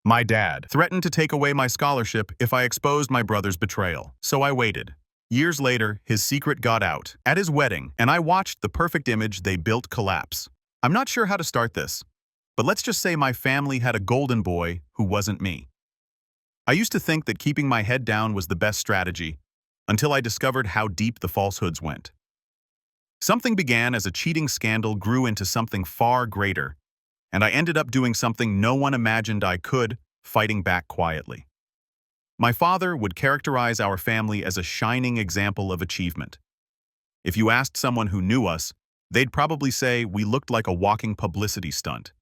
My dad threatened to take away my scholarship if I exposed my brother's betrayal, so I waited. Years later, his secret got out at his wedding, and I watched the perfect image they built collapse. I'm not sure how to start this, but let's just say my family had a golden boy who wasn't me. I used to think that keeping my head down was the best strategy, until I discovered how deep the falsehoods went. Something began as a cheating scandal grew into something far greater, and I ended up doing something no one imagined I could, fighting back quietly. My father would characterize our family as a shining example of achievement. If you asked someone who knew us, they'd probably say we looked like a walking publicity stunt.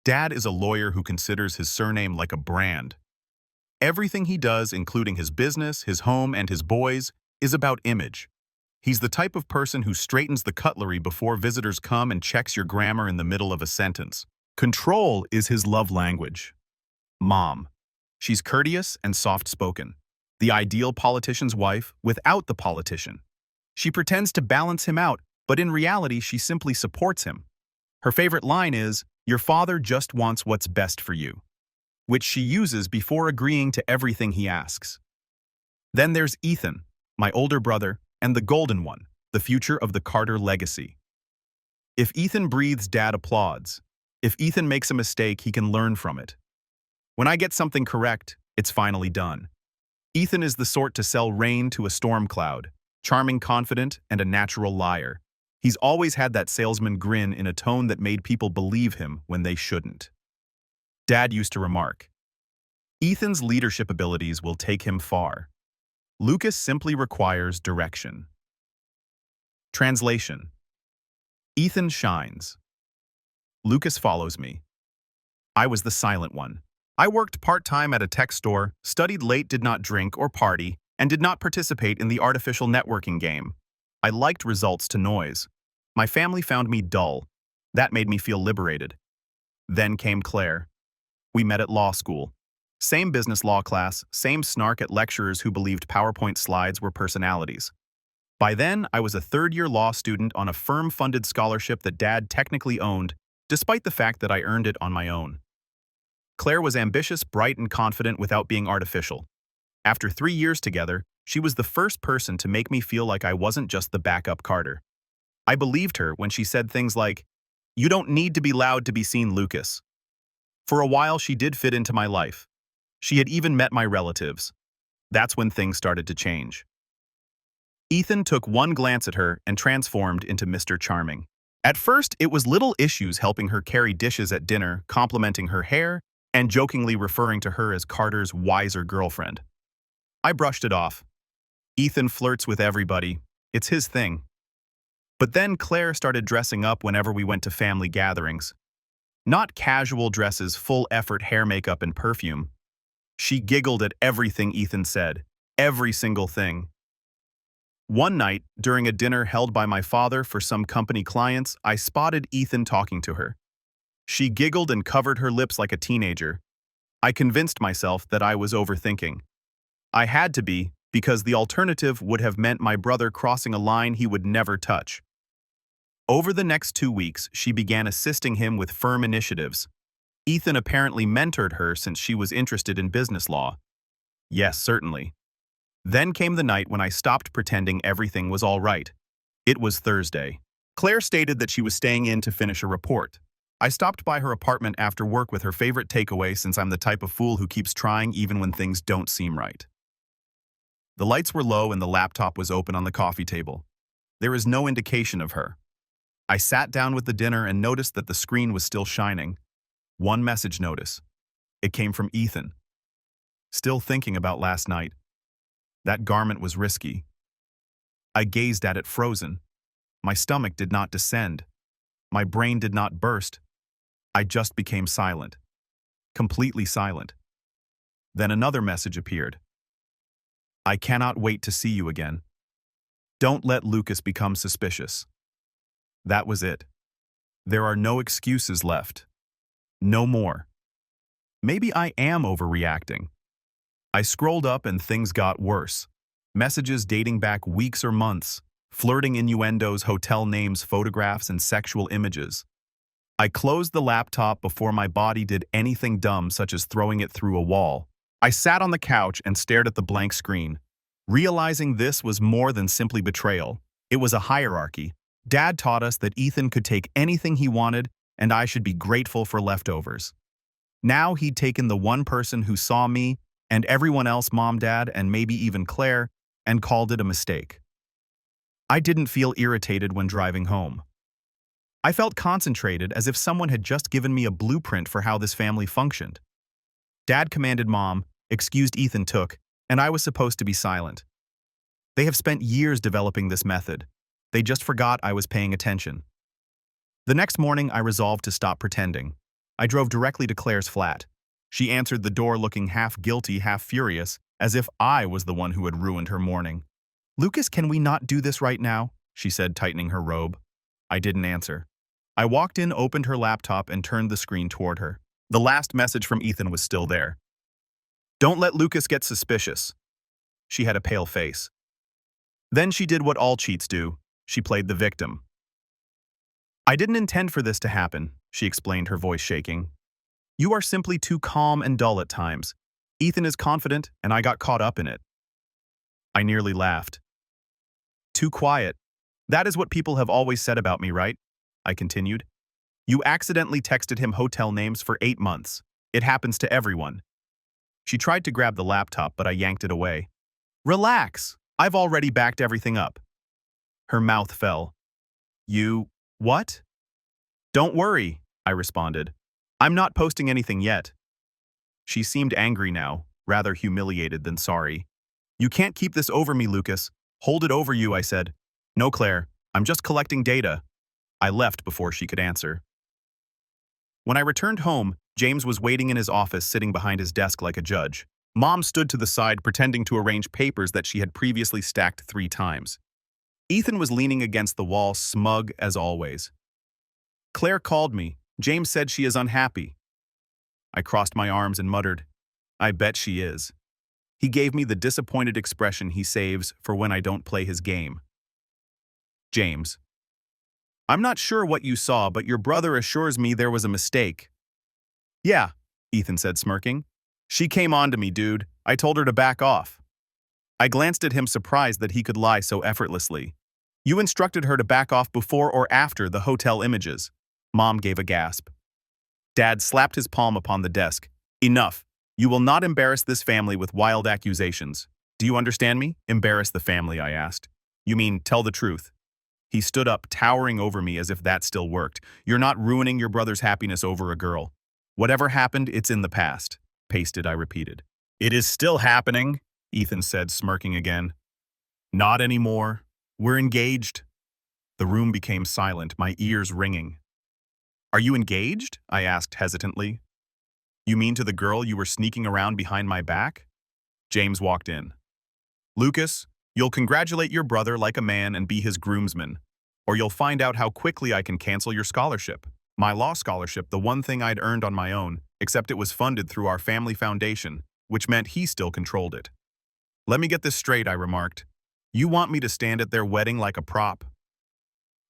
Dad is a lawyer who considers his surname like a brand. Everything he does, including his business, his home, and his boys, is about image. He's the type of person who straightens the cutlery before visitors come and checks your grammar in the middle of a sentence. Control is his love language. Mom. She's courteous and soft-spoken. The ideal politician's wife without the politician. She pretends to balance him out, but in reality she simply supports him. Her favorite line is, "Your father just wants what's best for you," which she uses before agreeing to everything he asks. Then there's Ethan, my older brother, and the golden one, the future of the Carter legacy. If Ethan breathes, Dad applauds. If Ethan makes a mistake, he can learn from it. When I get something correct, it's finally done. Ethan is the sort to sell rain to a storm cloud, charming, confident, and a natural liar. He's always had that salesman grin in a tone that made people believe him when they shouldn't. Dad used to remark, "Ethan's leadership abilities will take him far. Lucas simply requires direction." Translation: Ethan shines. Lucas follows me. I was the silent one. I worked part-time at a tech store, studied late, did not drink or party, and did not participate in the artificial networking game. I liked results to noise. My family found me dull. That made me feel liberated. Then came Claire. We met at law school. Same business law class, same snark at lecturers who believed PowerPoint slides were personalities. By then, I was a third-year law student on a firm-funded scholarship that Dad technically owned, despite the fact that I earned it on my own. Claire was ambitious, bright, and confident without being artificial. After 3 years together, she was the first person to make me feel like I wasn't just the backup Carter. I believed her when she said things like, "You don't need to be loud to be seen, Lucas." For a while, she did fit into my life. She had even met my relatives. That's when things started to change. Ethan took one glance at her and transformed into Mr. Charming. At first, it was little issues helping her carry dishes at dinner, complimenting her hair, and jokingly referring to her as Carter's wiser girlfriend. I brushed it off. Ethan flirts with everybody. It's his thing. But then Claire started dressing up whenever we went to family gatherings. Not casual dresses, full-effort hair, makeup, and perfume. She giggled at everything Ethan said, every single thing. One night, during a dinner held by my father for some company clients, I spotted Ethan talking to her. She giggled and covered her lips like a teenager. I convinced myself that I was overthinking. I had to be, because the alternative would have meant my brother crossing a line he would never touch. Over the next 2 weeks, she began assisting him with firm initiatives. Ethan apparently mentored her since she was interested in business law. Yes, certainly. Then came the night when I stopped pretending everything was all right. It was Thursday. Claire stated that she was staying in to finish a report. I stopped by her apartment after work with her favorite takeaway, since I'm the type of fool who keeps trying even when things don't seem right. The lights were low and the laptop was open on the coffee table. There is no indication of her. I sat down with the dinner and noticed that the screen was still shining. One message notice. It came from Ethan. Still thinking about last night. That garment was risky. I gazed at it frozen. My stomach did not descend. My brain did not burst. I just became silent. Completely silent. Then another message appeared. I cannot wait to see you again. Don't let Lucas become suspicious. That was it. There are no excuses left. No more. Maybe I am overreacting. I scrolled up and things got worse. Messages dating back weeks or months, flirting innuendos, hotel names, photographs, and sexual images. I closed the laptop before my body did anything dumb such as throwing it through a wall. I sat on the couch and stared at the blank screen, realizing this was more than simply betrayal. It was a hierarchy. Dad taught us that Ethan could take anything he wanted, and I should be grateful for leftovers. Now he'd taken the one person who saw me, and everyone else, Mom, Dad, and maybe even Claire, and called it a mistake. I didn't feel irritated when driving home. I felt concentrated, as if someone had just given me a blueprint for how this family functioned. Dad commanded Mom, excused Ethan took, and I was supposed to be silent. They have spent years developing this method. They just forgot I was paying attention. The next morning, I resolved to stop pretending. I drove directly to Claire's flat. She answered the door looking half guilty, half furious, as if I was the one who had ruined her morning. "Lucas, can we not do this right now?" she said, tightening her robe. I didn't answer. I walked in, opened her laptop, and turned the screen toward her. The last message from Ethan was still there. "Don't let Lucas get suspicious." She had a pale face. Then she did what all cheats do. She played the victim. "I didn't intend for this to happen," she explained, her voice shaking. "You are simply too calm and dull at times. Ethan is confident, and I got caught up in it." I nearly laughed. "Too quiet. That is what people have always said about me, right?" I continued. "You accidentally texted him hotel names for 8 months. It happens to everyone." She tried to grab the laptop, but I yanked it away. "Relax. I've already backed everything up." Her mouth fell. "You... what?" "Don't worry," I responded. "I'm not posting anything yet." She seemed angry now, rather humiliated than sorry. "You can't keep this over me, Lucas. Hold it over you," I said. "No, Claire. I'm just collecting data." I left before she could answer. When I returned home, James was waiting in his office, sitting behind his desk like a judge. Mom stood to the side, pretending to arrange papers that she had previously stacked 3 times. Ethan was leaning against the wall, smug as always. "Claire called me. James said she is unhappy." I crossed my arms and muttered, "I bet she is." He gave me the disappointed expression he saves for when I don't play his game. James: "I'm not sure what you saw, but your brother assures me there was a mistake." "Yeah," Ethan said, smirking. "She came on to me, dude. I told her to back off." I glanced at him, surprised that he could lie so effortlessly. "You instructed her to back off before or after the hotel images?" Mom gave a gasp. Dad slapped his palm upon the desk. "Enough. You will not embarrass this family with wild accusations. Do you understand me?" "Embarrass the family?" I asked. "You mean tell the truth?" He stood up, towering over me as if that still worked. "You're not ruining your brother's happiness over a girl. Whatever happened, it's in the past." "Pasted," I repeated. "It is still happening," Ethan said, smirking again. "Not anymore. We're engaged." The room became silent, my ears ringing. "Are you engaged?" I asked hesitantly. "You mean to the girl you were sneaking around behind my back?" James walked in. "Lucas, you'll congratulate your brother like a man and be his groomsman, or you'll find out how quickly I can cancel your scholarship." My law scholarship, the one thing I'd earned on my own, except it was funded through our family foundation, which meant he still controlled it. "Let me get this straight," I remarked. "You want me to stand at their wedding like a prop?"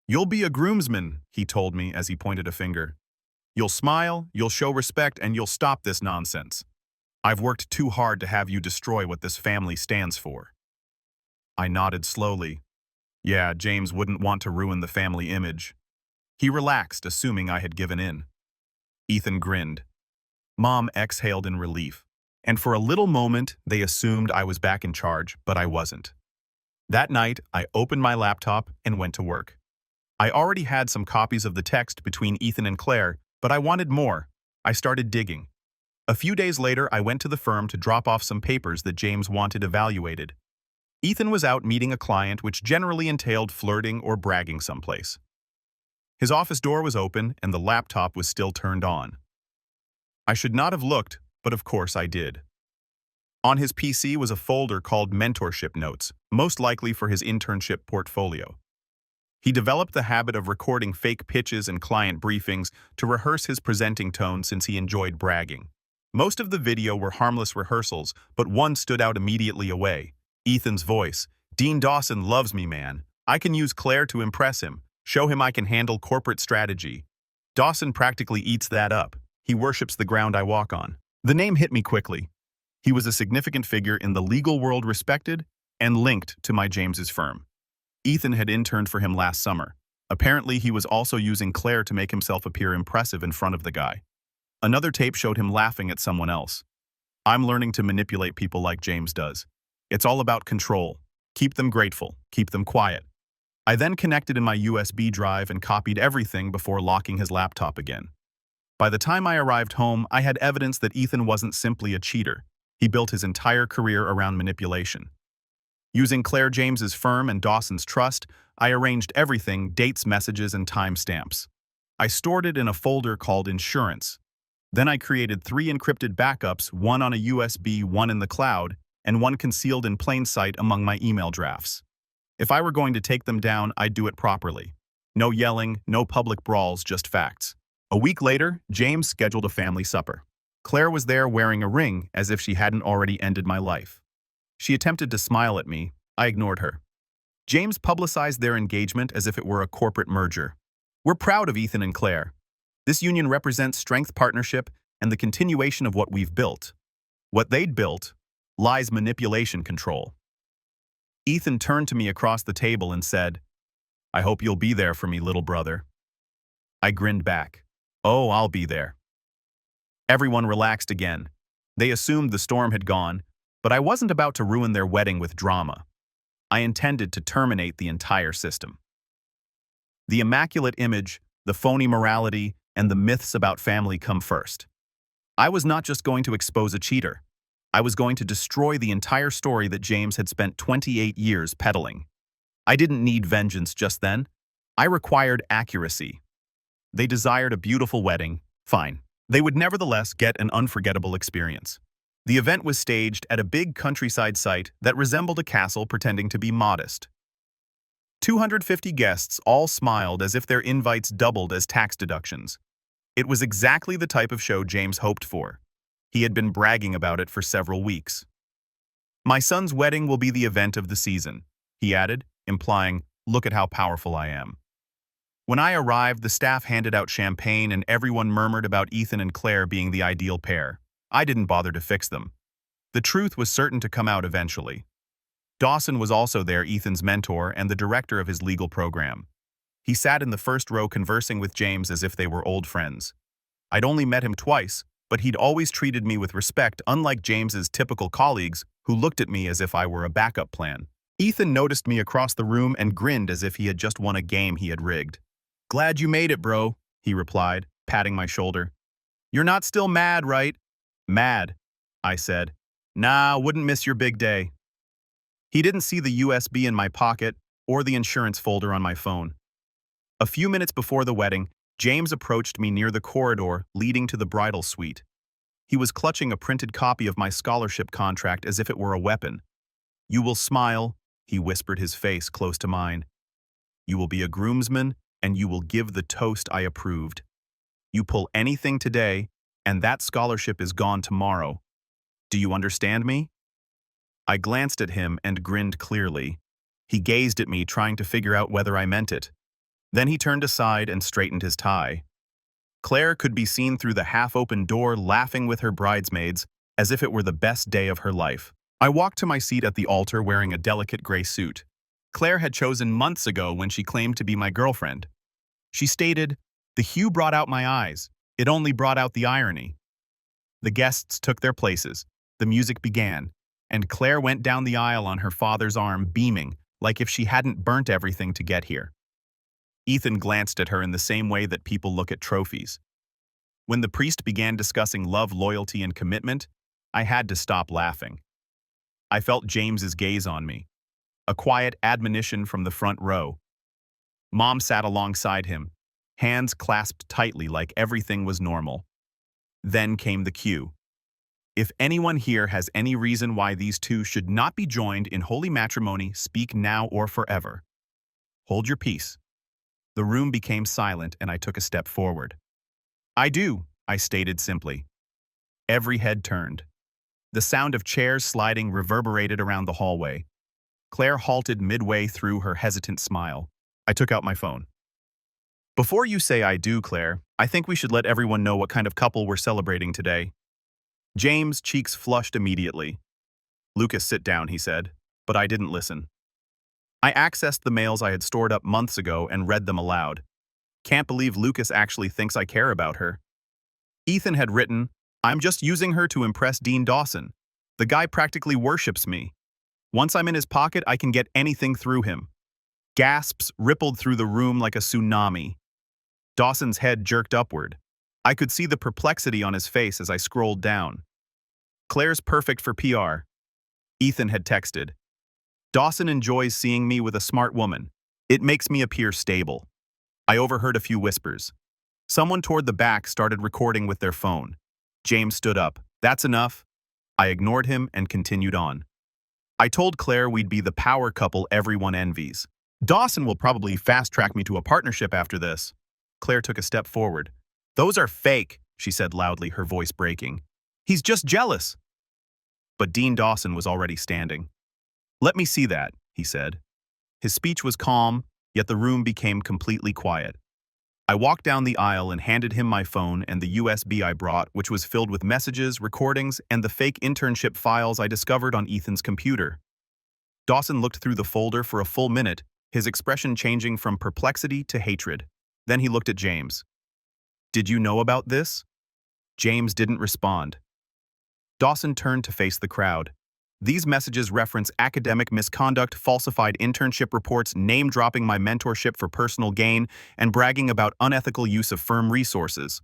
"You'll be a groomsman," he told me as he pointed a finger. "You'll smile, you'll show respect, and you'll stop this nonsense. I've worked too hard to have you destroy what this family stands for." I nodded slowly. Yeah, James wouldn't want to ruin the family image. He relaxed, assuming I had given in. Ethan grinned. Mom exhaled in relief, and for a little moment they assumed I was back in charge, but I wasn't. That night, I opened my laptop and went to work. I already had some copies of the text between Ethan and Claire, but I wanted more. I started digging. A few days later, I went to the firm to drop off some papers that James wanted evaluated. Ethan was out meeting a client, which generally entailed flirting or bragging someplace. His office door was open and the laptop was still turned on. I should not have looked, but of course I did. On his PC was a folder called Mentorship Notes, most likely for his internship portfolio. He developed the habit of recording fake pitches and client briefings to rehearse his presenting tone since he enjoyed bragging. Most of the video were harmless rehearsals, but one stood out immediately away. Ethan's voice. "Dean Dawson loves me, man. I can use Claire to impress him. Show him I can handle corporate strategy." Dawson practically eats that up. He worships the ground I walk on. The name hit me quickly. He was a significant figure in the legal world, respected and linked to my James's firm. Ethan had interned for him last summer. Apparently, he was also using Claire to make himself appear impressive in front of the guy. Another tape showed him laughing at someone else. I'm learning to manipulate people like James does. It's all about control. Keep them grateful. Keep them quiet. I then connected in my USB drive and copied everything before locking his laptop again. By the time I arrived home, I had evidence that Ethan wasn't simply a cheater. He built his entire career around manipulation. Using Claire James's firm and Dawson's trust, I arranged everything, dates, messages, and timestamps. I stored it in a folder called Insurance. Then I created 3 encrypted backups, one on a USB, one in the cloud, and one concealed in plain sight among my email drafts. If I were going to take them down, I'd do it properly. No yelling, no public brawls, just facts. A week later, James scheduled a family supper. Claire was there wearing a ring as if she hadn't already ended my life. She attempted to smile at me. I ignored her. James publicized their engagement as if it were a corporate merger. We're proud of Ethan and Claire. This union represents strength, partnership, and the continuation of what we've built. What they'd built lies manipulation control. Ethan turned to me across the table and said, "I hope you'll be there for me, little brother." I grinned back. "Oh, I'll be there." Everyone relaxed again. They assumed the storm had gone, but I wasn't about to ruin their wedding with drama. I intended to terminate the entire system. The immaculate image, the phony morality, and the myths about family come first. I was not just going to expose a cheater. I was going to destroy the entire story that James had spent 28 years peddling. I didn't need vengeance just then. I required accuracy. They desired a beautiful wedding. Fine. They would nevertheless get an unforgettable experience. The event was staged at a big countryside site that resembled a castle pretending to be modest. 250 guests all smiled as if their invites doubled as tax deductions. It was exactly the type of show James hoped for. He had been bragging about it for several weeks. "My son's wedding will be the event of the season," he added, implying, "Look at how powerful I am." When I arrived, the staff handed out champagne and everyone murmured about Ethan and Claire being the ideal pair. I didn't bother to fix them. The truth was certain to come out eventually. Dawson was also there, Ethan's mentor and the director of his legal program. He sat in the first row conversing with James as if they were old friends. I'd only met him twice, but he'd always treated me with respect, unlike James's typical colleagues who looked at me as if I were a backup plan. Ethan noticed me across the room and grinned as if he had just won a game he had rigged. "Glad you made it, bro," he replied, patting my shoulder. "You're not still mad, right?" "Mad," I said. "Nah, wouldn't miss your big day." He didn't see the USB in my pocket or the insurance folder on my phone. A few minutes before the wedding, James approached me near the corridor leading to the bridal suite. He was clutching a printed copy of my scholarship contract as if it were a weapon. "You will smile," he whispered, his face close to mine. "You will be a groomsman, and you will give the toast I approved. You pull anything today, and that scholarship is gone tomorrow. Do you understand me?" I glanced at him and grinned clearly. He gazed at me, trying to figure out whether I meant it. Then he turned aside and straightened his tie. Claire could be seen through the half-open door, laughing with her bridesmaids, as if it were the best day of her life. I walked to my seat at the altar wearing a delicate gray suit. Claire had chosen months ago when she claimed to be my girlfriend. She stated, "The hue brought out my eyes. It only brought out the irony." The guests took their places. The music began, and Claire went down the aisle on her father's arm, beaming, like if she hadn't burnt everything to get here. Ethan glanced at her in the same way that people look at trophies. When the priest began discussing love, loyalty, and commitment, I had to stop laughing. I felt James's gaze on me, a quiet admonition from the front row. Mom sat alongside him, hands clasped tightly like everything was normal. Then came the cue. "If anyone here has any reason why these two should not be joined in holy matrimony, speak now or forever. Hold your peace." The room became silent and I took a step forward. "I do," I stated simply. Every head turned. The sound of chairs sliding reverberated around the hallway. Claire halted midway through her hesitant smile. I took out my phone. Before you say I do, Claire, I think we should let everyone know what kind of couple we're celebrating today. James' cheeks flushed immediately. Lucas, sit down, he said, but I didn't listen. I accessed the mails I had stored up months ago and read them aloud. Can't believe Lucas actually thinks I care about her. Ethan had written, I'm just using her to impress Dean Dawson. The guy practically worships me. Once I'm in his pocket, I can get anything through him. Gasps rippled through the room like a tsunami. Dawson's head jerked upward. I could see the perplexity on his face as I scrolled down. Claire's perfect for PR. Ethan had texted. Dawson enjoys seeing me with a smart woman. It makes me appear stable. I overheard a few whispers. Someone toward the back started recording with their phone. James stood up. That's enough. I ignored him and continued on. I told Claire we'd be the power couple everyone envies. Dawson will probably fast-track me to a partnership after this. Claire took a step forward. Those are fake, she said loudly, her voice breaking. He's just jealous. But Dean Dawson was already standing. Let me see that, he said. His speech was calm, yet the room became completely quiet. I walked down the aisle and handed him my phone and the USB I brought, which was filled with messages, recordings, and the fake internship files I discovered on Ethan's computer. Dawson looked through the folder for a full minute, his expression changing from perplexity to hatred. Then he looked at James. Did you know about this? James didn't respond. Dawson turned to face the crowd. These messages reference academic misconduct, falsified internship reports, name-dropping my mentorship for personal gain, and bragging about unethical use of firm resources.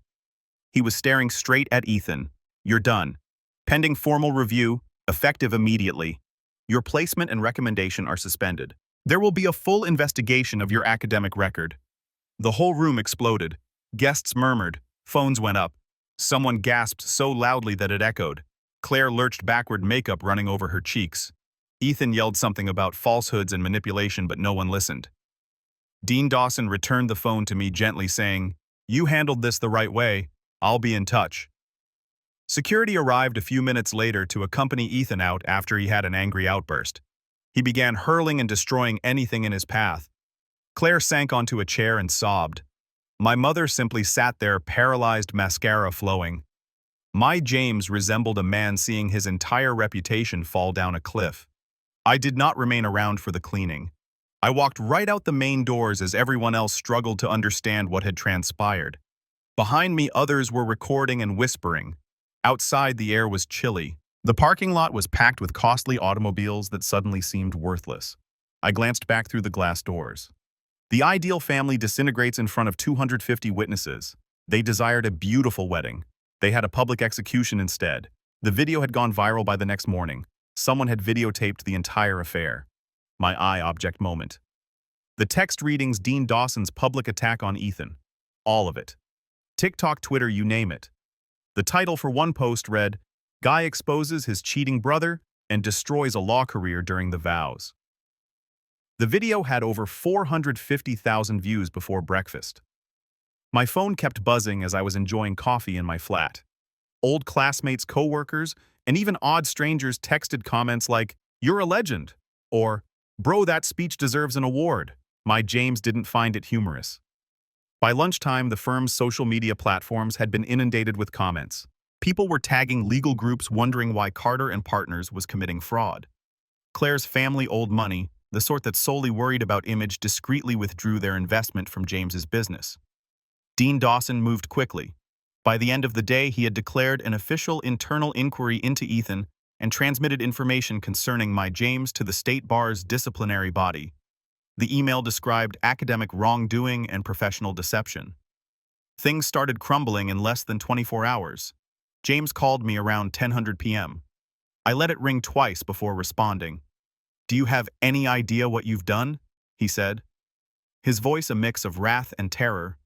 He was staring straight at Ethan. You're done. Pending formal review, effective immediately. Your placement and recommendation are suspended. There will be a full investigation of your academic record. The whole room exploded. Guests murmured. Phones went up. Someone gasped so loudly that it echoed. Claire lurched backward, makeup running over her cheeks. Ethan yelled something about falsehoods and manipulation, but no one listened. Dean Dawson returned the phone to me gently, saying, You handled this the right way. I'll be in touch. Security arrived a few minutes later to accompany Ethan out after he had an angry outburst. He began hurling and destroying anything in his path. Claire sank onto a chair and sobbed. My mother simply sat there, paralyzed, mascara flowing. My James resembled a man seeing his entire reputation fall down a cliff. I did not remain around for the cleaning. I walked right out the main doors as everyone else struggled to understand what had transpired. Behind me, others were recording and whispering. Outside, the air was chilly. The parking lot was packed with costly automobiles that suddenly seemed worthless. I glanced back through the glass doors. The ideal family disintegrates in front of 250 witnesses. They desired a beautiful wedding. They had a public execution instead. The video had gone viral by the next morning. Someone had videotaped the entire affair. My eye object moment. The text readings Dean Dawson's public attack on Ethan. All of it. TikTok, Twitter, you name it. The title for one post read, Guy exposes his cheating brother and destroys a law career during the vows. The video had over 450,000 views before breakfast. My phone kept buzzing as I was enjoying coffee in my flat. Old classmates, coworkers, and even odd strangers texted comments like, You're a legend, or Bro, that speech deserves an award. My James didn't find it humorous. By lunchtime, the firm's social media platforms had been inundated with comments. People were tagging legal groups wondering why Carter and Partners was committing fraud. Claire's family owed money, the sort that solely worried about image, discreetly withdrew their investment from James's business. Dean Dawson moved quickly. By the end of the day, he had declared an official internal inquiry into Ethan and transmitted information concerning my James to the state bar's disciplinary body. The email described academic wrongdoing and professional deception. Things started crumbling in less than 24 hours. James called me around 10:00 p.m. I let it ring twice before responding. Do you have any idea what you've done? He said. His voice a mix of wrath and terror.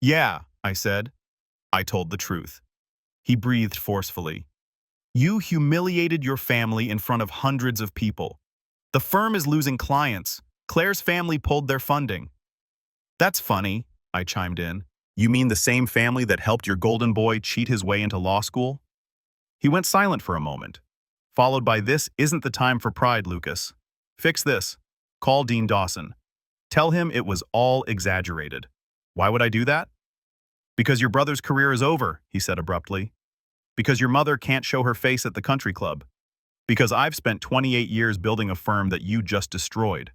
Yeah, I said. I told the truth. He breathed forcefully. You humiliated your family in front of hundreds of people. The firm is losing clients. Claire's family pulled their funding. That's funny, I chimed in. You mean the same family that helped your golden boy cheat his way into law school? He went silent for a moment, followed by, This isn't the time for pride, Lucas. Fix this. Call Dean Dawson. Tell him it was all exaggerated. Why would I do that? Because your brother's career is over, he said abruptly. Because your mother can't show her face at the country club. Because I've spent 28 years building a firm that you just destroyed.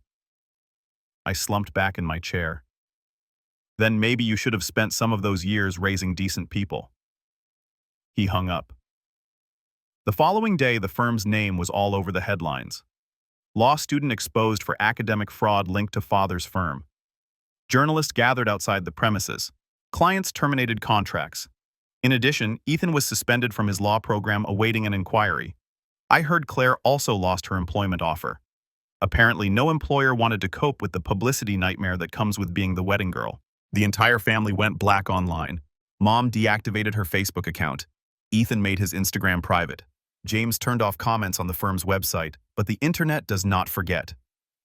I slumped back in my chair. Then maybe you should have spent some of those years raising decent people. He hung up. The following day, the firm's name was all over the headlines. Law student exposed for academic fraud linked to father's firm. Journalists gathered outside the premises. Clients terminated contracts. In addition, Ethan was suspended from his law program awaiting an inquiry. I heard Claire also lost her employment offer. Apparently, no employer wanted to cope with the publicity nightmare that comes with being the wedding girl. The entire family went black online. Mom deactivated her Facebook account. Ethan made his Instagram private. James turned off comments on the firm's website, but the internet does not forget.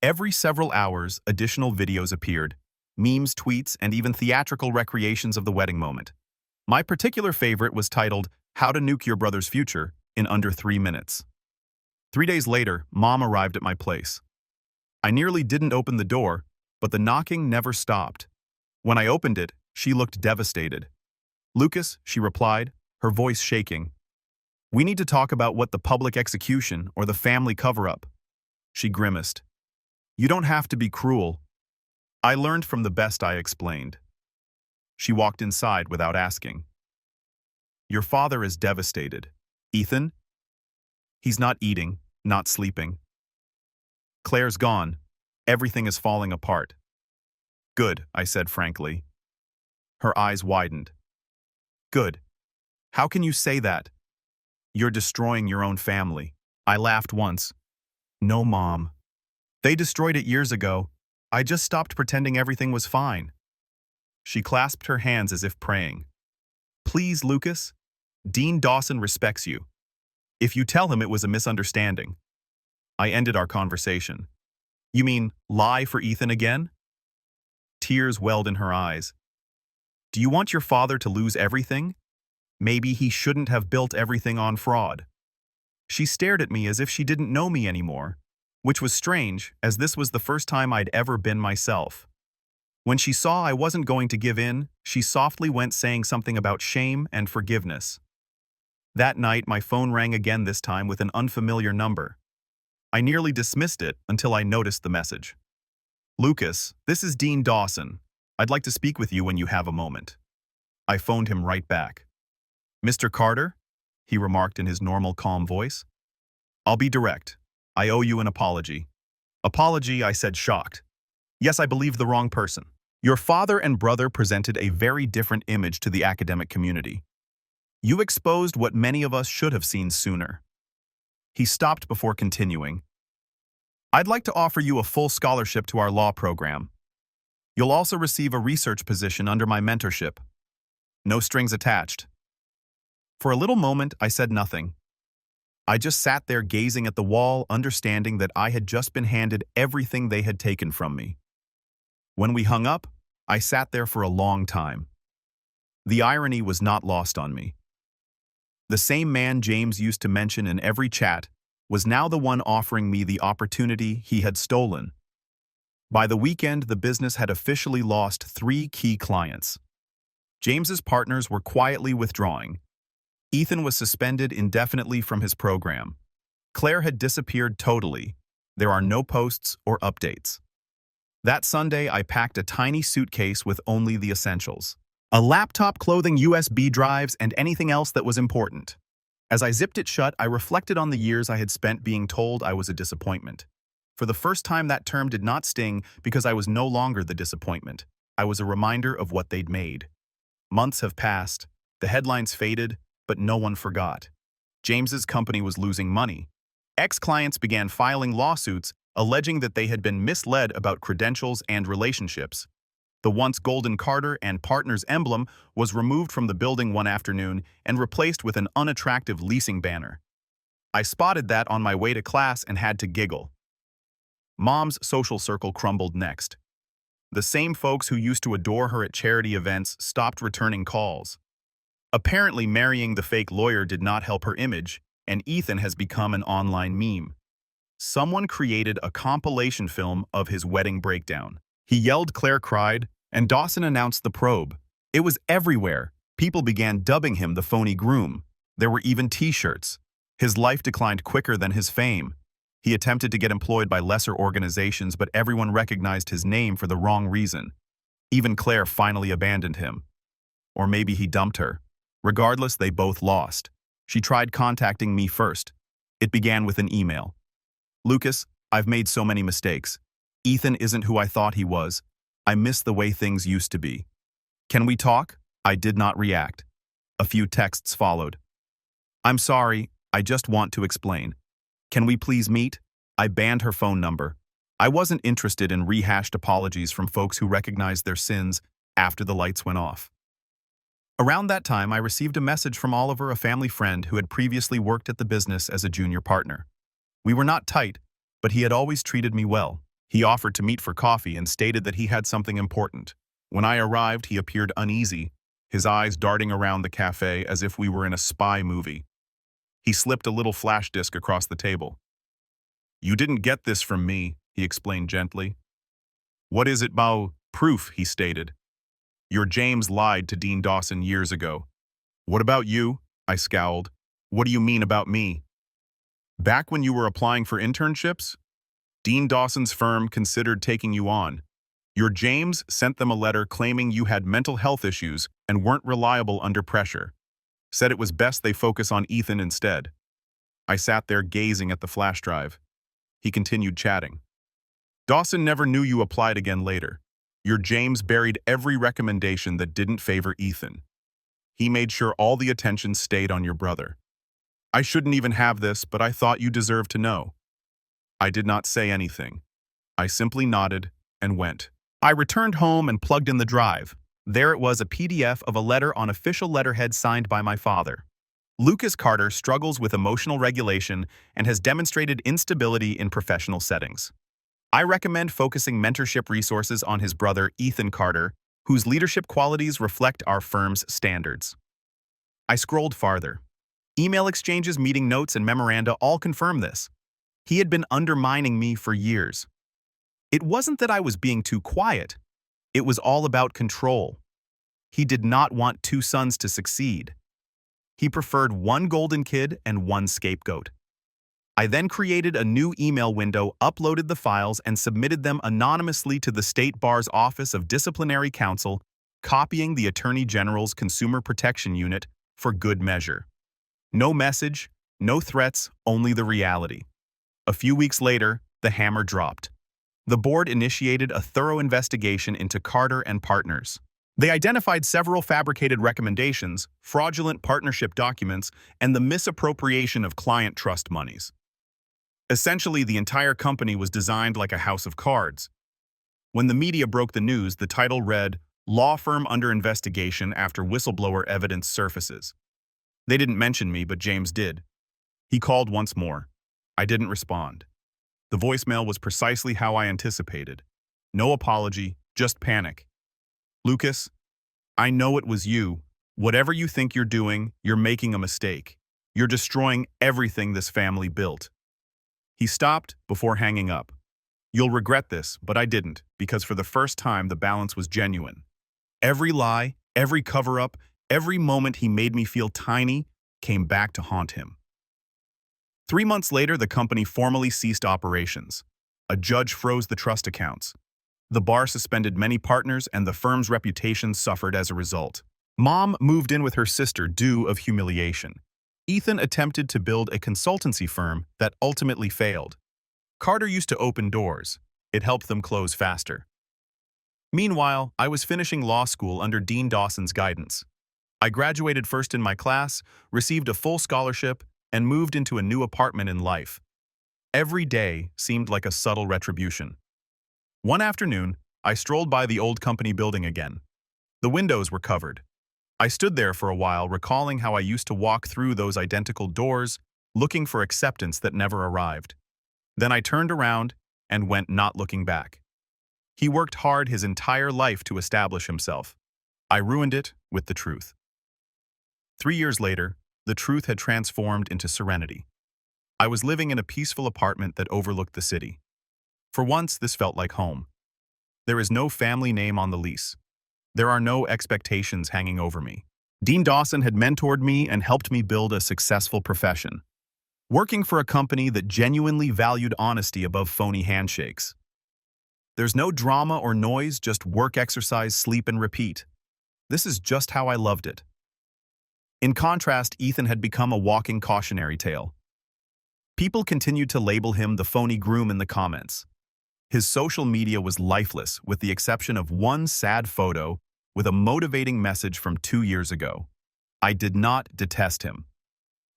Every several hours, additional videos appeared. Memes, tweets, and even theatrical recreations of the wedding moment. My particular favorite was titled, "How to Nuke Your Brother's Future in Under 3 Minutes. 3 days later, Mom arrived at my place. I nearly didn't open the door, but the knocking never stopped. When I opened it, she looked devastated. "Lucas," she replied, her voice shaking. "We need to talk about what the public execution or the family cover-up." She grimaced. "You don't have to be cruel." I learned from the best, I explained. She walked inside without asking. "Your father is devastated. Ethan? He's not eating, not sleeping. Claire's gone. Everything is falling apart." "Good," I said frankly. Her eyes widened. "Good. How can you say that? You're destroying your own family." I laughed once. "No, Mom. They destroyed it years ago. I just stopped pretending everything was fine." She clasped her hands as if praying. "Please, Lucas. Dean Dawson respects you. If you tell him it was a misunderstanding." I ended our conversation. "You mean lie for Ethan again?" Tears welled in her eyes. "Do you want your father to lose everything? Maybe he shouldn't have built everything on fraud." She stared at me as if she didn't know me anymore, which was strange, as this was the first time I'd ever been myself. When she saw I wasn't going to give in, she softly went saying something about shame and forgiveness. That night, my phone rang again, this time with an unfamiliar number. I nearly dismissed it until I noticed the message. "Lucas, this is Dean Dawson. I'd like to speak with you when you have a moment." I phoned him right back. "Mr. Carter?" he remarked in his normal calm voice. "I'll be direct. I owe you an apology." "Apology?" I said, shocked. "Yes, I believed the wrong person. Your father and brother presented a very different image to the academic community. You exposed what many of us should have seen sooner." He stopped before continuing. "I'd like to offer you a full scholarship to our law program. You'll also receive a research position under my mentorship. No strings attached." For a little moment, I said nothing. I just sat there gazing at the wall, understanding that I had just been handed everything they had taken from me. When we hung up, I sat there for a long time. The irony was not lost on me. The same man James used to mention in every chat was now the one offering me the opportunity he had stolen. By the weekend, the business had officially lost 3 key clients. James's partners were quietly withdrawing. Ethan was suspended indefinitely from his program. Claire had disappeared totally. There are no posts or updates. That Sunday, I packed a tiny suitcase with only the essentials. A laptop, clothing, USB drives, and anything else that was important. As I zipped it shut, I reflected on the years I had spent being told I was a disappointment. For the first time, that term did not sting because I was no longer the disappointment. I was a reminder of what they'd made. Months have passed. The headlines faded, but no one forgot. James's company was losing money. Ex-clients began filing lawsuits, alleging that they had been misled about credentials and relationships. The once golden Carter and Partners emblem was removed from the building one afternoon and replaced with an unattractive leasing banner. I spotted that on my way to class and had to giggle. Mom's social circle crumbled next. The same folks who used to adore her at charity events stopped returning calls. Apparently, marrying the fake lawyer did not help her image, and Ethan has become an online meme. Someone created a compilation film of his wedding breakdown. He yelled, Claire cried, And Dawson announced the probe. It was everywhere. People began dubbing him the phony groom. There were even t-shirts. His life declined quicker than his fame. He attempted to get employed by lesser organizations, but everyone recognized his name for the wrong reason. Even Claire finally abandoned him. Or maybe he dumped her. Regardless, they both lost. She tried contacting me first. It began with an email. "Lucas, I've made so many mistakes. Ethan isn't who I thought he was. I miss the way things used to be. Can we talk?" I did not react. A few texts followed. "I'm sorry, I just want to explain. Can we please meet?" I banned her phone number. I wasn't interested in rehashed apologies from folks who recognized their sins after the lights went off. Around that time, I received a message from Oliver, a family friend who had previously worked at the business as a junior partner. We were not tight, but he had always treated me well. He offered to meet for coffee and stated that he had something important. When I arrived, he appeared uneasy, his eyes darting around the cafe as if we were in a spy movie. He slipped a little flash disk across the table. "You didn't get this from me," he explained gently. "What is it, Bao?" "Proof," he stated. "Your James lied to Dean Dawson years ago." "What about you?" I scowled. "What do you mean about me?" "Back when you were applying for internships, Dean Dawson's firm considered taking you on. Your James sent them a letter claiming you had mental health issues and weren't reliable under pressure. Said it was best they focus on Ethan instead." I sat there gazing at the flash drive. He continued chatting. "Dawson never knew you applied again later. Your James buried every recommendation that didn't favor Ethan. He made sure all the attention stayed on your brother. I shouldn't even have this, but I thought you deserved to know." I did not say anything. I simply nodded and went. I returned home and plugged in the drive. There it was, a PDF of a letter on official letterhead signed by my father. "Lucas Carter struggles with emotional regulation and has demonstrated instability in professional settings. I recommend focusing mentorship resources on his brother, Ethan Carter, whose leadership qualities reflect our firm's standards." I scrolled farther. Email exchanges, meeting notes, and memoranda all confirm this. He had been undermining me for years. It wasn't that I was being too quiet. It was all about control. He did not want two sons to succeed. He preferred one golden kid and one scapegoat. I then created a new email window, uploaded the files, and submitted them anonymously to the State Bar's Office of Disciplinary Counsel, copying the Attorney General's Consumer Protection Unit for good measure. No message, no threats, only the reality. A few weeks later, the hammer dropped. The board initiated a thorough investigation into Carter and partners. They identified several fabricated recommendations, fraudulent partnership documents, and the misappropriation of client trust monies. Essentially, the entire company was designed like a house of cards. When the media broke the news, the title read, "Law Firm Under Investigation After Whistleblower Evidence Surfaces." They didn't mention me, but James did. He called once more. I didn't respond. The voicemail was precisely how I anticipated. No apology, just panic. "Lucas, I know it was you. Whatever you think you're doing, you're making a mistake. You're destroying everything this family built." He stopped before hanging up. "You'll regret this, but I didn't, because for the first time the balance was genuine. Every lie, every cover-up, every moment he made me feel tiny came back to haunt him." 3 months later, the company formally ceased operations. A judge froze the trust accounts. The bar suspended many partners, and the firm's reputation suffered as a result. Mom moved in with her sister due of humiliation. Ethan attempted to build a consultancy firm that ultimately failed. Carter used to open doors. It helped them close faster. Meanwhile, I was finishing law school under Dean Dawson's guidance. I graduated first in my class, received a full scholarship, and moved into a new apartment in life. Every day seemed like a subtle retribution. One afternoon, I strolled by the old company building again. The windows were covered. I stood there for a while, recalling how I used to walk through those identical doors, looking for acceptance that never arrived. Then I turned around and went, not looking back. He worked hard his entire life to establish himself. I ruined it with the truth. 3 years later, the truth had transformed into serenity. I was living in a peaceful apartment that overlooked the city. For once, this felt like home. There is no family name on the lease. There are no expectations hanging over me. Dean Dawson had mentored me and helped me build a successful profession, working for a company that genuinely valued honesty above phony handshakes. There's no drama or noise, just work, exercise, sleep, and repeat. This is just how I loved it. In contrast, Ethan had become a walking cautionary tale. People continued to label him the phony groom in the comments. His social media was lifeless, with the exception of one sad photo with a motivating message from 2 years ago. I did not detest him.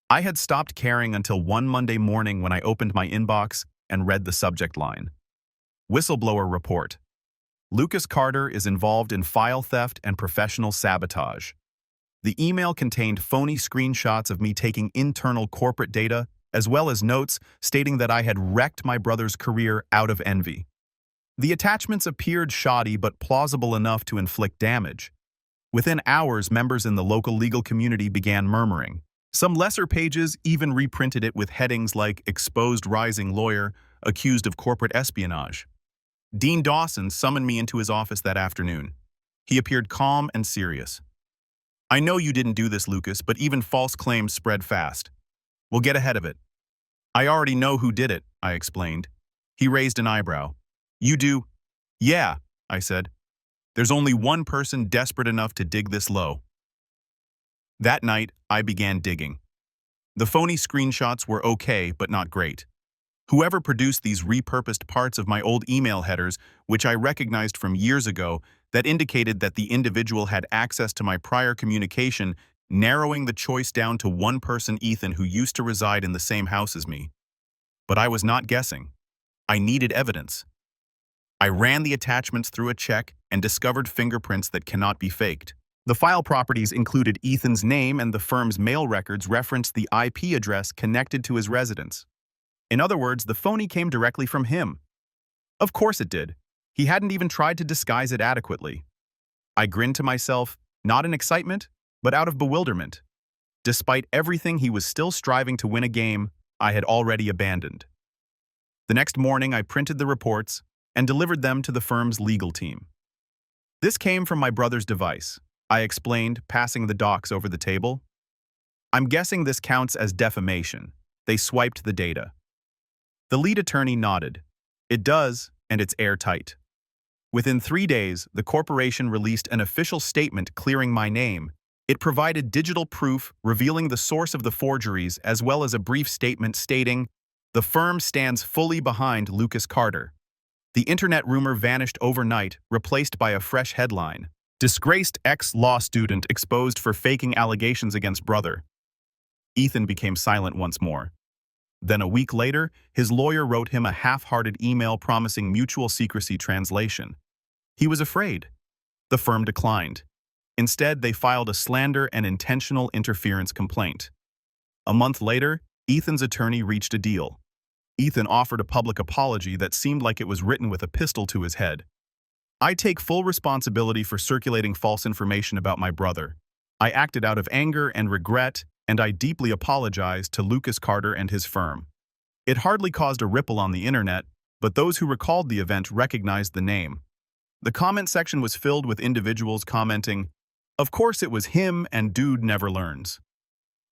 I had stopped caring until one Monday morning when I opened my inbox and read the subject line. Whistleblower report. Lucas Carter is involved in file theft and professional sabotage. The email contained phony screenshots of me taking internal corporate data, as well as notes stating that I had wrecked my brother's career out of envy. The attachments appeared shoddy but plausible enough to inflict damage. Within hours, members in the local legal community began murmuring. Some lesser pages even reprinted it with headings like "Exposed Rising Lawyer, Accused of Corporate Espionage." Dean Dawson summoned me into his office that afternoon. He appeared calm and serious. "I know you didn't do this, Lucas, but even false claims spread fast. We'll get ahead of it." "I already know who did it," I explained. He raised an eyebrow. "You do?" "Yeah," I said. "There's only one person desperate enough to dig this low." That night, I began digging. The phony screenshots were okay, but not great. Whoever produced these repurposed parts of my old email headers, which I recognized from years ago, that indicated that the individual had access to my prior communication, narrowing the choice down to one person, Ethan, who used to reside in the same house as me. But I was not guessing. I needed evidence. I ran the attachments through a check and discovered fingerprints that cannot be faked. The file properties included Ethan's name, and the firm's mail records referenced the IP address connected to his residence. In other words, the phony came directly from him. Of course it did. He hadn't even tried to disguise it adequately. I grinned to myself, not in excitement, but out of bewilderment. Despite everything, he was still striving to win a game I had already abandoned. The next morning, I printed the reports and delivered them to the firm's legal team. "This came from my brother's device," I explained, passing the docs over the table. "I'm guessing this counts as defamation. They swiped the data." The lead attorney nodded. "It does, and it's airtight." Within 3 days, the corporation released an official statement clearing my name. It provided digital proof revealing the source of the forgeries, as well as a brief statement stating, "The firm stands fully behind Lucas Carter." The internet rumor vanished overnight, replaced by a fresh headline: "Disgraced ex-law student exposed for faking allegations against brother." Ethan became silent once more. Then a week later, his lawyer wrote him a half-hearted email promising mutual secrecy translation. He was afraid. The firm declined. Instead, they filed a slander and intentional interference complaint. A month later, Ethan's attorney reached a deal. Ethan offered a public apology that seemed like it was written with a pistol to his head. "I take full responsibility for circulating false information about my brother. I acted out of anger and regret, and I deeply apologize to Lucas Carter and his firm." It hardly caused a ripple on the internet, but those who recalled the event recognized the name. The comment section was filled with individuals commenting, "Of course it was him, and dude never learns."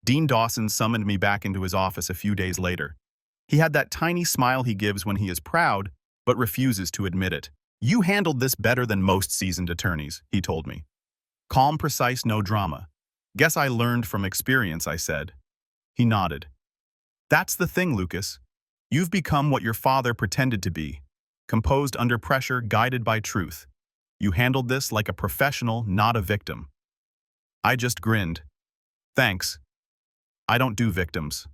Dean Dawson summoned me back into his office a few days later. He had that tiny smile he gives when he is proud, but refuses to admit it. "You handled this better than most seasoned attorneys," he told me. "Calm, precise, no drama." "Guess I learned from experience," I said. He nodded. "That's the thing, Lucas. You've become what your father pretended to be. Composed under pressure, guided by truth. You handled this like a professional, not a victim." I just grinned. "Thanks. I don't do victims."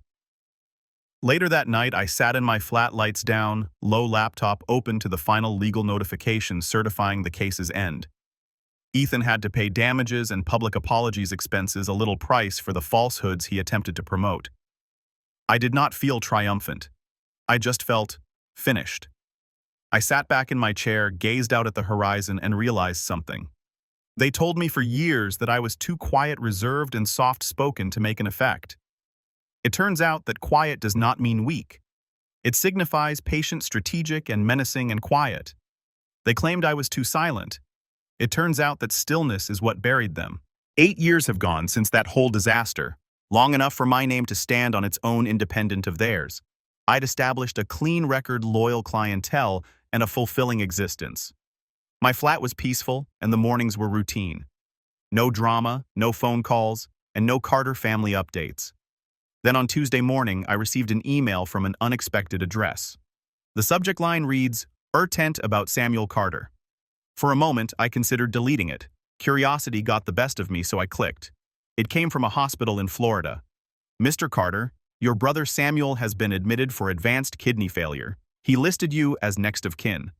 Later that night, I sat in my flat, lights down, low laptop open to the final legal notification certifying the case's end. Ethan had to pay damages and public apologies expenses, a little price for the falsehoods he attempted to promote. I did not feel triumphant. I just felt finished. I sat back in my chair, gazed out at the horizon, and realized something. They told me for years that I was too quiet, reserved, and soft-spoken to make an effect. It turns out that quiet does not mean weak. It signifies patient, strategic, and menacing and quiet. They claimed I was too silent. It turns out that stillness is what buried them. 8 years have gone since that whole disaster, long enough for my name to stand on its own independent of theirs. I'd established a clean record, loyal clientele, and a fulfilling existence. My flat was peaceful, and the mornings were routine. No drama, no phone calls, and no Carter family updates. Then on Tuesday morning, I received an email from an unexpected address. The subject line reads, "Urtent about Samuel Carter." For a moment, I considered deleting it. Curiosity got the best of me, so I clicked. It came from a hospital in Florida. "Mr. Carter, your brother Samuel has been admitted for advanced kidney failure. He listed you as next of kin.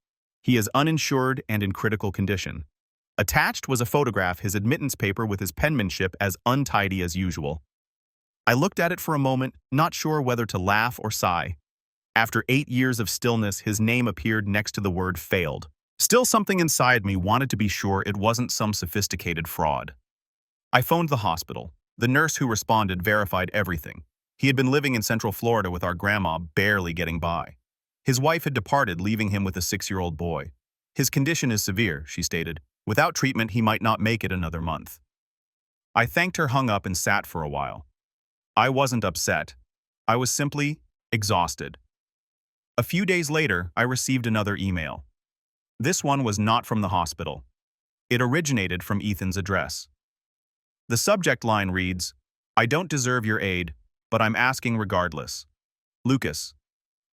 He is uninsured and in critical condition." Attached was a photograph, his admittance paper with his penmanship as untidy as usual. I looked at it for a moment, not sure whether to laugh or sigh. After 8 years of stillness, his name appeared next to the word failed. Still, something inside me wanted to be sure it wasn't some sophisticated fraud. I phoned the hospital. The nurse who responded verified everything. He had been living in Central Florida with our grandma, barely getting by. His wife had departed, leaving him with a 6-year-old boy. "His condition is severe," she stated. "Without treatment, he might not make it another month." I thanked her, hung up, and sat for a while. I wasn't upset. I was simply exhausted. A few days later, I received another email. This one was not from the hospital. It originated from Ethan's address. The subject line reads, "I don't deserve your aid, but I'm asking regardless. Lucas,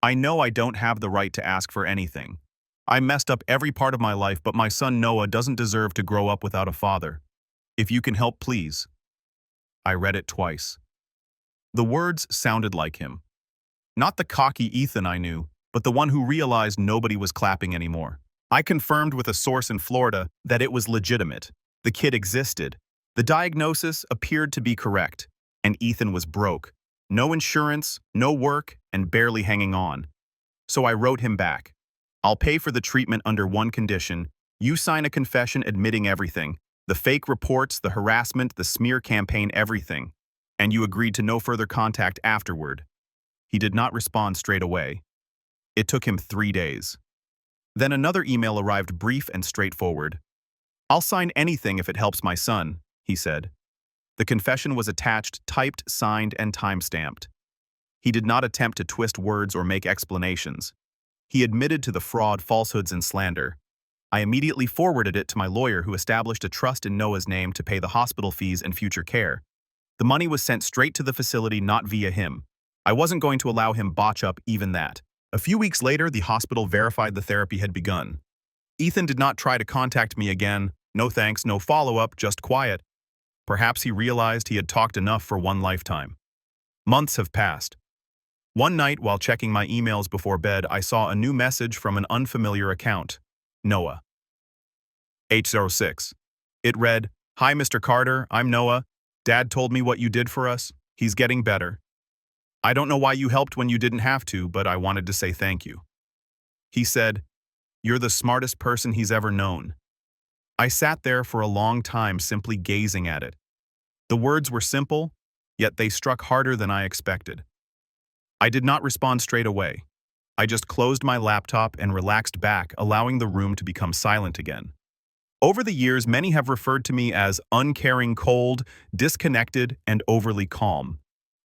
I know I don't have the right to ask for anything. I messed up every part of my life, but my son Noah doesn't deserve to grow up without a father. If you can help, please." I read it twice. The words sounded like him. Not the cocky Ethan I knew, but the one who realized nobody was clapping anymore. I confirmed with a source in Florida that it was legitimate. The kid existed. The diagnosis appeared to be correct, and Ethan was broke. No insurance, no work, and barely hanging on. So I wrote him back. "I'll pay for the treatment under one condition. You sign a confession admitting everything. The fake reports, the harassment, the smear campaign, everything. And you agreed to no further contact afterward." He did not respond straight away. It took him 3 days. Then another email arrived, brief and straightforward. "I'll sign anything if it helps my son," he said. The confession was attached, typed, signed, and time-stamped. He did not attempt to twist words or make explanations. He admitted to the fraud, falsehoods, and slander. I immediately forwarded it to my lawyer, who established a trust in Noah's name to pay the hospital fees and future care. The money was sent straight to the facility, not via him. I wasn't going to allow him botch up even that. A few weeks later, the hospital verified the therapy had begun. Ethan did not try to contact me again. No thanks, no follow-up, just quiet. Perhaps he realized he had talked enough for one lifetime. Months have passed. One night, while checking my emails before bed, I saw a new message from an unfamiliar account. Noah. 806. It read, "Hi, Mr. Carter, I'm Noah. Dad told me what you did for us. He's getting better. I don't know why you helped when you didn't have to, but I wanted to say thank you." He said, "You're the smartest person he's ever known." I sat there for a long time, simply gazing at it. The words were simple, yet they struck harder than I expected. I did not respond straight away. I just closed my laptop and relaxed back, allowing the room to become silent again. Over the years, many have referred to me as uncaring, cold, disconnected, and overly calm.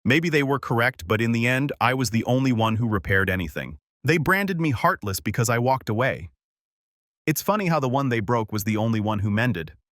Maybe they were correct, but in the end, I was the only one who repaired anything. They branded me heartless because I walked away. It's funny how the one they broke was the only one who mended.